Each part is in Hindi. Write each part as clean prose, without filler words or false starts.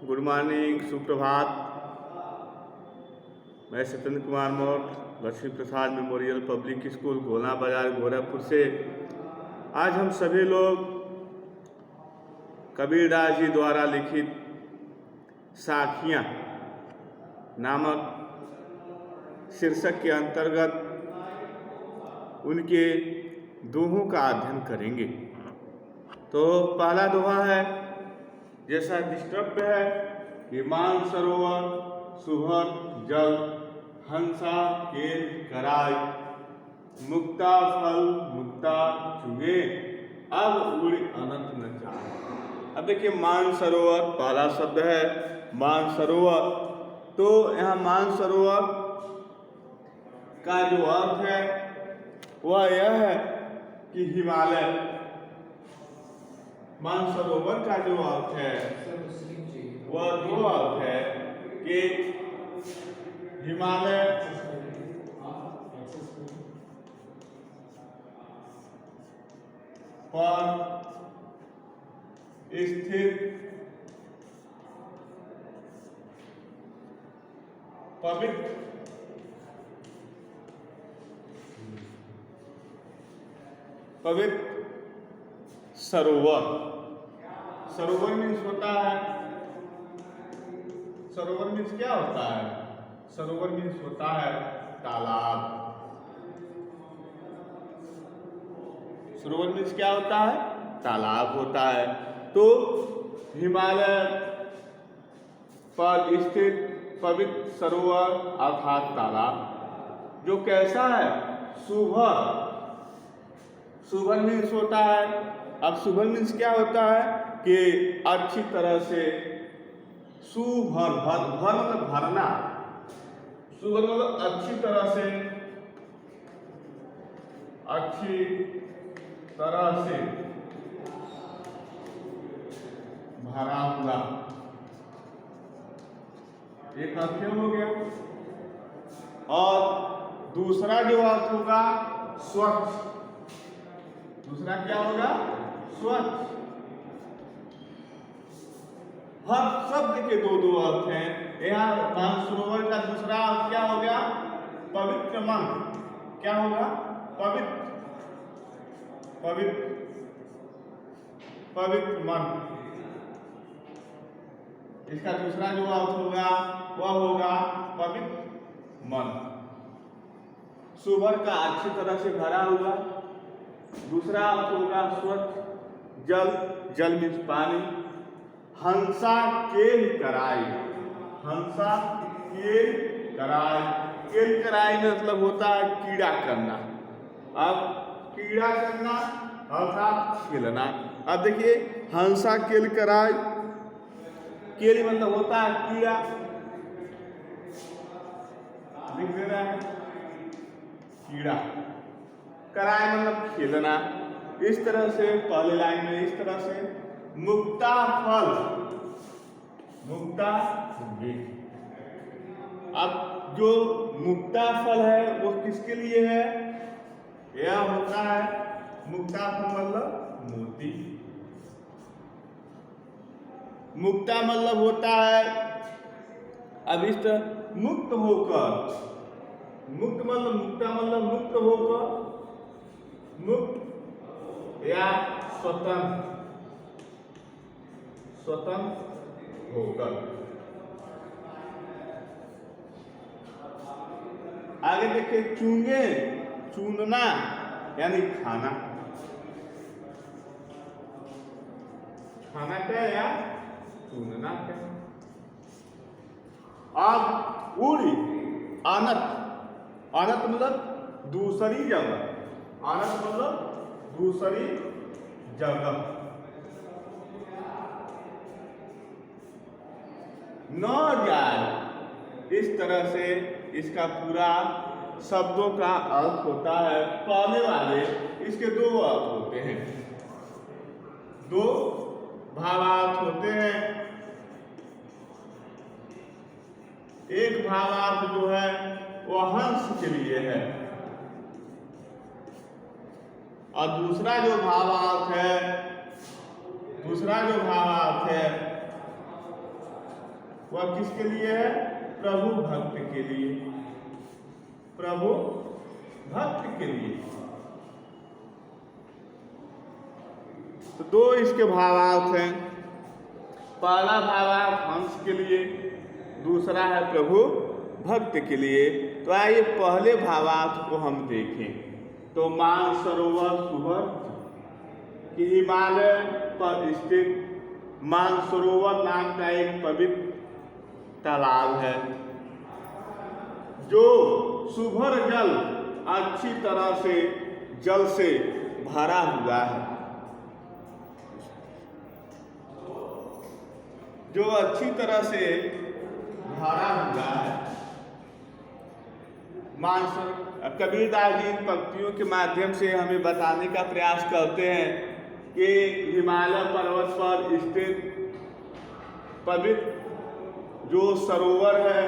गुड मॉर्निंग, सुप्रभात। मैं सत्येंद्र कुमार मौर्य लक्ष्मी प्रसाद मेमोरियल पब्लिक स्कूल गोला बाजार गोरखपुर से आज हम सभी लोग कबीरदास जी द्वारा लिखित साखियाँ नामक शीर्षक के अंतर्गत उनके दोहों का अध्ययन करेंगे। तो पहला दोहा है, जैसा दृष्टव्य है कि मानसरोवर सुभर जल हंसा केल कराय, मुक्ता फल मुक्ता चुगे अब उड़ अनंत न जाए। अब देखिए, मानसरोवर पहला शब्द है मानसरोवर। तो यहाँ मानसरोवर का जो अर्थ है वह यह है कि हिमालय। मानसरोवर का जो अर्थ है वह दो अर्थ है कि हिमालय पर स्थित पवित्र सरोवर। सरोवर मीन्स होता है, सरोवर मीन्स क्या होता है? सरोवर मीन्स होता है तालाब। सरोवर मीन्स क्या होता है? तालाब होता है। तो हिमालय पर स्थित पवित्र सरोवर अर्थात तालाब जो कैसा है? सुभर। सुभर मीन्स होता है, अब सुभर मीन्स क्या होता है कि अच्छी तरह से सुभर, भर मतलब भरना, सुभर मतलब अच्छी तरह से, अच्छी तरह से भरा हुआ। एक अर्थ हो गया। और दूसरा जो अर्थ होगा स्वच्छ। दूसरा क्या होगा? स्वच्छ। हर शब्द के दो अर्थ हैं। यहाँ मानसरोवर का दूसरा अर्थ क्या हो गया? पवित्र मन। क्या होगा? पवित्र, पवित्र, पवित्र मन। इसका दूसरा जो अर्थ होगा वह होगा पवित्र मन। सुभर का अच्छी तरह से भरा हुआ। दूसरा अर्थ होगा स्वच्छ। जल, जल मीन्स पानी। हंसा केल कराय। हंसा केल कराय। केल कराय मतलब होता है कीड़ा करना। अब कीड़ा करना अर्थात खेलना। अब देखिए, हंसा केल कराय, केल मतलब होता है कीड़ा। लिख दे रहा है कीड़ा। कराय मतलब खेलना। इस तरह से पहले लाइन में इस तरह से मुक्ता फल मुक्ता चुगे। अब जो मुक्ता फल है वो किसके लिए है? यह होता है मुक्ता फल मतलब मोती। मुक्ता मतलब होता है अभिष्ट मुक्त होकर। मुक्त मतलब मुक्ता मतलब मुक्त होकर, मुक्त या स्वतंत्र, स्वतंत्र होकर। आगे देखिए, चूंगे, चूनना यानी खाना। खाना क्या या चूनना क्या? अब उड़ी, अनत। अनत मतलब दूसरी जगह। अनत मतलब दूसरी जगह। न जाए। इस तरह से इसका पूरा शब्दों का अर्थ होता है। पहले वाले इसके दो अर्थ होते हैं, दो भावार्थ होते हैं। एक भावार्थ जो है वह हंस के लिए है, और दूसरा जो भावार्थ है वह किसके लिए है? प्रभु भक्त के लिए, प्रभु भक्त के लिए। तो दो इसके भावार्थ हैं। पहला भावार्थ हंस के लिए, दूसरा है प्रभु भक्त के लिए। तो आइए पहले भावार्थ को हम देखें। तो मानसरोवर सुवर्ग कि हिमालय पर स्थित मानसरोवर नाम का एक पवित्र तालाब है जो सुभर जल अच्छी तरह से जल से भरा हुआ है, जो अच्छी तरह से भरा हुआ है। कबीरदास जी इन पंक्तियों के माध्यम से हमें बताने का प्रयास करते हैं कि हिमालय पर्वत पर स्थित पवित्र जो सरोवर है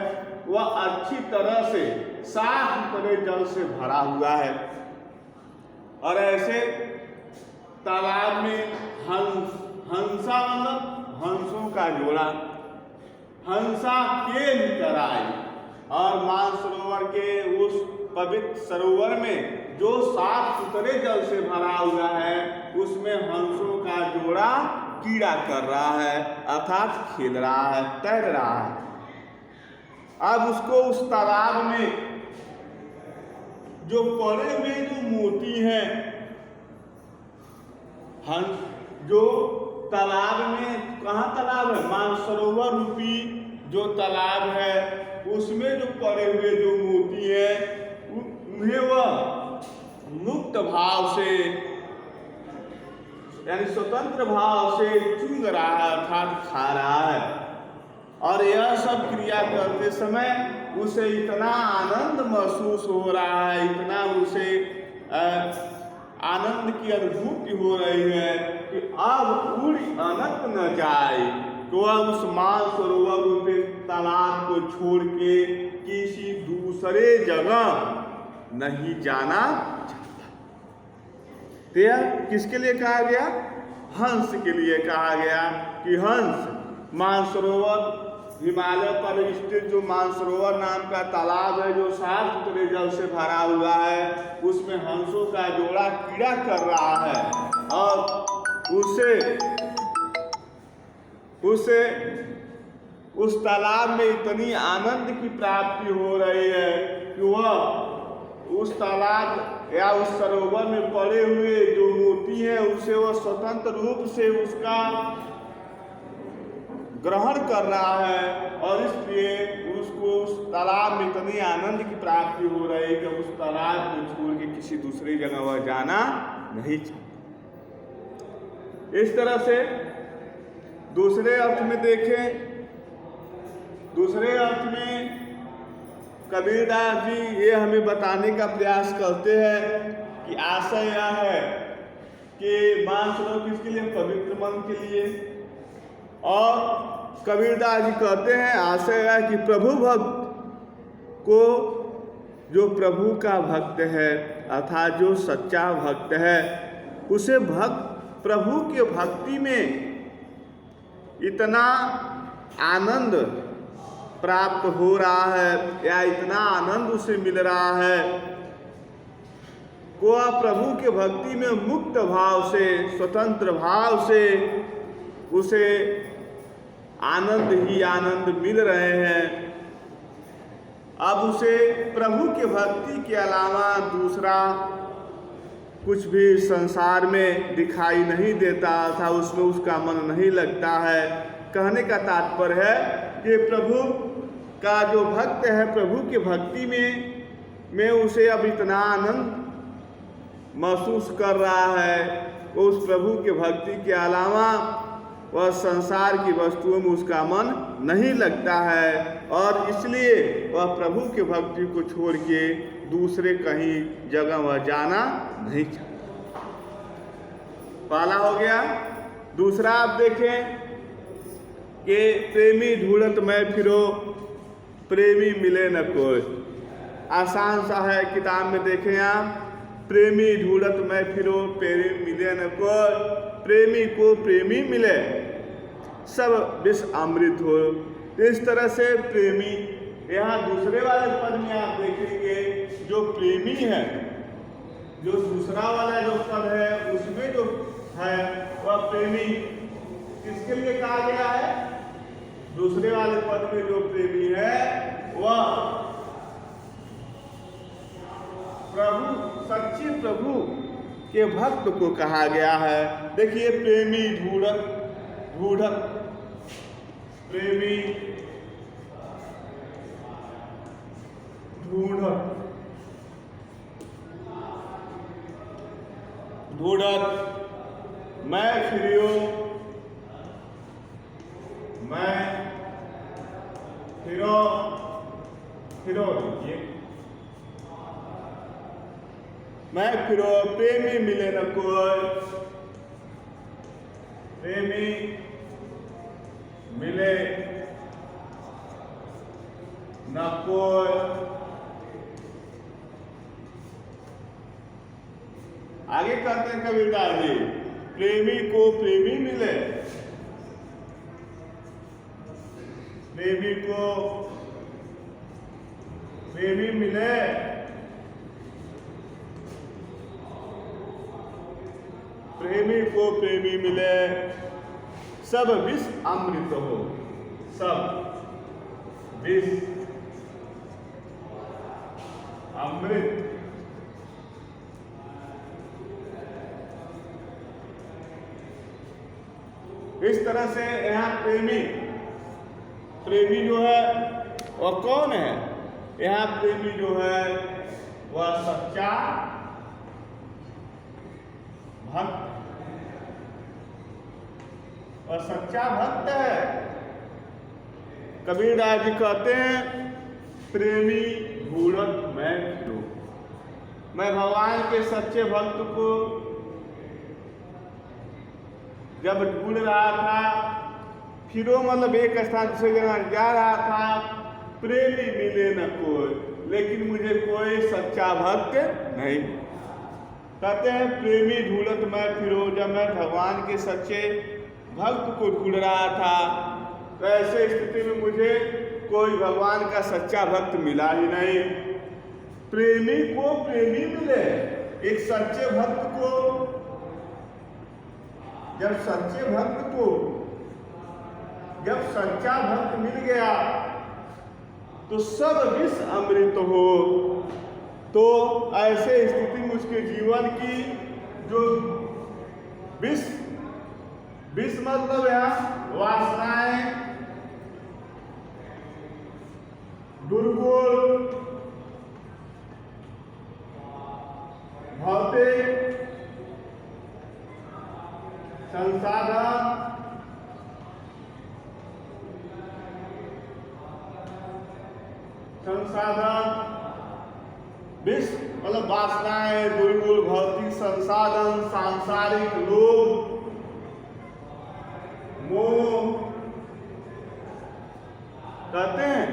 वह अच्छी तरह से साफ सुथरे जल से भरा हुआ है और ऐसे तालाब में हंसा मतलब हंसों का जोड़ा, हंसा के निकल आए। और मानसरोवर के उस पवित्र सरोवर में जो साफ सुथरे जल से भरा हुआ है उसमें हंसों का जोड़ा कीड़ा कर रहा है, अर्थात खेल रहा है, तैर रहा है। अब उसको उस तालाब में जो पड़े हुए जो मोती हैं, हंस जो तालाब में, कहाँ तालाब है? मानसरोवर रूपी जो तालाब है उसमें जो पड़े हुए जो मोती है उन्हें वह मुक्त भाव से यानी स्वतंत्र भाव से चुंग रहा है, अर्थात खा रहा है। और यह सब क्रिया करते समय उसे इतना आनंद महसूस हो रहा है, इतना उसे आनंद की अनुभूति हो रही है कि अब उड़ अनंत न जाए। तो वह उस मानसरोवर रूपी तालाब को छोड़ के किसी दूसरे जगह नहीं जाना चाहता। तो यह किसके लिए कहा गया? हंस के लिए कहा गया कि हंस मानसरोवर, हिमालय पर स्थित जो मानसरोवर नाम का तालाब है जो साफ सुथरे जल से भरा हुआ है उसमें हंसों का जोड़ा कीड़ा कर रहा है और उसे उस तालाब में इतनी आनंद की प्राप्ति हो रही है कि वह उस तालाब या उस सरोवर में पड़े हुए जो मोती हैं उसे वह स्वतंत्र रूप से उसका ग्रहण कर रहा है और इसलिए उसको उस तालाब में इतनी आनंद की प्राप्ति हो रही है कि उस तालाब को छोड़ के किसी दूसरी जगह वह जाना नहीं चाहता। इस तरह से दूसरे अर्थ में देखें, दूसरे अर्थ में कबीरदास जी ये हमें बताने का प्रयास करते हैं कि आशय यह है कि मानसरोवर किसके लिए? पवित्र मन के लिए। और कबीरदास जी कहते हैं आशय है कि प्रभु भक्त को, जो प्रभु का भक्त है अर्थात जो सच्चा भक्त है उसे प्रभु के भक्ति में इतना आनंद प्राप्त हो रहा है या इतना आनंद उसे मिल रहा है को प्रभु के भक्ति में मुक्त भाव से, स्वतंत्र भाव से उसे आनंद ही आनंद मिल रहे हैं। अब उसे प्रभु के भक्ति के अलावा दूसरा कुछ भी संसार में दिखाई नहीं देता था, उसमें उसका मन नहीं लगता है। कहने का तात्पर्य है कि प्रभु का जो भक्त है प्रभु के भक्ति में उसे अब इतना आनंद महसूस कर रहा है, उस प्रभु के भक्ति के अलावा वह संसार की वस्तुओं में उसका मन नहीं लगता है और इसलिए वह प्रभु के भक्ति को छोड़ के दूसरे कहीं जगह वह जाना नहीं चाहता। पहला हो गया। दूसरा आप देखें कि प्रेमी ढूंढत मैं फिरो प्रेमी मिले न कोई। आसान सा है, किताब में देखें आप, प्रेमी ढूंढत मैं फिरो प्रेमी मिले न कोई, प्रेमी को प्रेमी मिले सब विष अमृत हो, इस तरह से प्रेमी, यहाँ दूसरे वाले पद में आप देखेंगे जो प्रेमी है, जो दूसरा वाला जो पद है उसमें जो है वह प्रेमी किसके लिए कहा गया है? दूसरे वाले पद में जो प्रेमी है वह प्रभु, सच्चे प्रभु के भक्त को कहा गया है। देखिए प्रेमी ढूढ़क, ढूढ़क, प्रेमी ढूढ़क, ढूढ़क, मैं फिरियो, मैं फिरो, फिरो देखिए, मैं फिरो, प्रेमी मिले न कोई, प्रेमी मिले न कोई। आगे कहते हैं कबीरदास जी, प्रेमी को प्रेमी मिले, प्रेमी को प्रेमी मिले, प्रेमी को प्रेमी मिले, सब विष अमृत हो, सब विष अमृत। इस तरह से यहाँ प्रेमी, प्रेमी जो है वह कौन है? यहाँ प्रेमी जो है वह सच्चा भक्त, वह सच्चा भक्त है। कबीरदास जी कहते हैं प्रेमी ढूढ़त मैं फिरो, मैं भगवान के सच्चे भक्त को जब ढूंढ रहा था, फिरो मतलब एक स्थान से जगह जा रहा था, प्रेमी मिले न कोई, लेकिन मुझे कोई सच्चा भक्त नहीं। कहते हैं प्रेमी ढूंढत मैं फिरो, जब मैं भगवान के सच्चे भक्त को ढूंढ रहा था तो ऐसे स्थिति में मुझे कोई भगवान का सच्चा भक्त मिला ही नहीं। प्रेमी को प्रेमी मिले, एक सच्चे भक्त को, जब सच्चे भक्त को जब सच्चा भक्त मिल गया तो सब विष अमृत हो। तो ऐसे स्थिति में उसके जीवन की जो विष, विष मतलब यहाँ वासनाएं, दुर्गुण, भौतिक संसाधन, विष मतलब वासनाएं, दुर्गुण, भौतिक संसाधन, सांसारिक लोभ, मोह। कहते हैं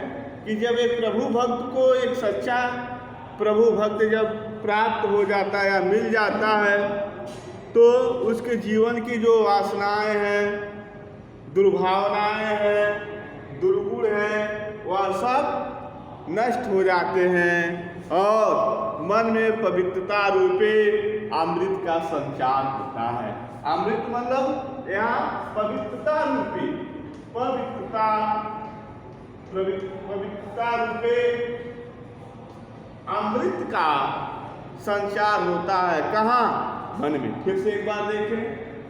कि जब एक प्रभु भक्त को, एक सच्चा प्रभु भक्त जब प्राप्त हो जाता है या मिल जाता है तो उसके जीवन की जो वासनाएं हैं, दुर्भावनाएं हैं, दुर्गुण हैं, वह सब नष्ट हो जाते हैं और मन में पवित्रता रूपे अमृत का संचार होता है। अमृत मतलब यहाँ पवित्रता रूपी, पवित्रता, पवित्रता रूपे अमृत का संचार होता है। कहाँ? मन में। फिर से एक बार देखें,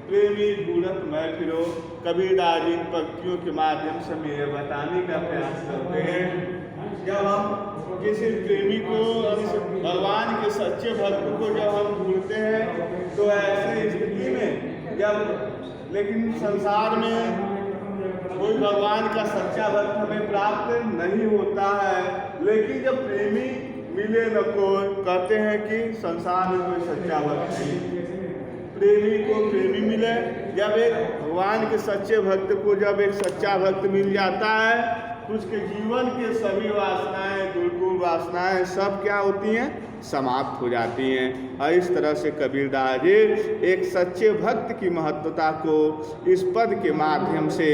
प्रेमी ढूंढत मैं फिरो, कबीरदास जी इन पंक्तियों के माध्यम से हमें बताने का प्रयास करते हैं। जब हम किसी प्रेमी को, भगवान के सच्चे भक्त को जब हम ढूंढते हैं तो ऐसे स्थिति में जब, लेकिन संसार में कोई भगवान का सच्चा भक्त हमें प्राप्त नहीं होता है, लेकिन जब प्रेमी मिले न कोई, कहते हैं कि संसार में कोई सच्चा भक्त नहीं। प्रेमी को प्रेमी मिले। जब एक भगवान के सच्चे भक्त को जब एक सच्चा भक्त मिल जाता है तो उसके जीवन के सभी वासनाएं, दुर्गुण वासनाएं सब क्या होती हैं, समाप्त हो जाती हैं। और इस तरह से कबीरदास जी एक सच्चे भक्त की महत्वता को इस पद के माध्यम से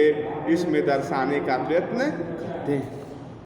इसमें दर्शाने का प्रयत्न करते हैं।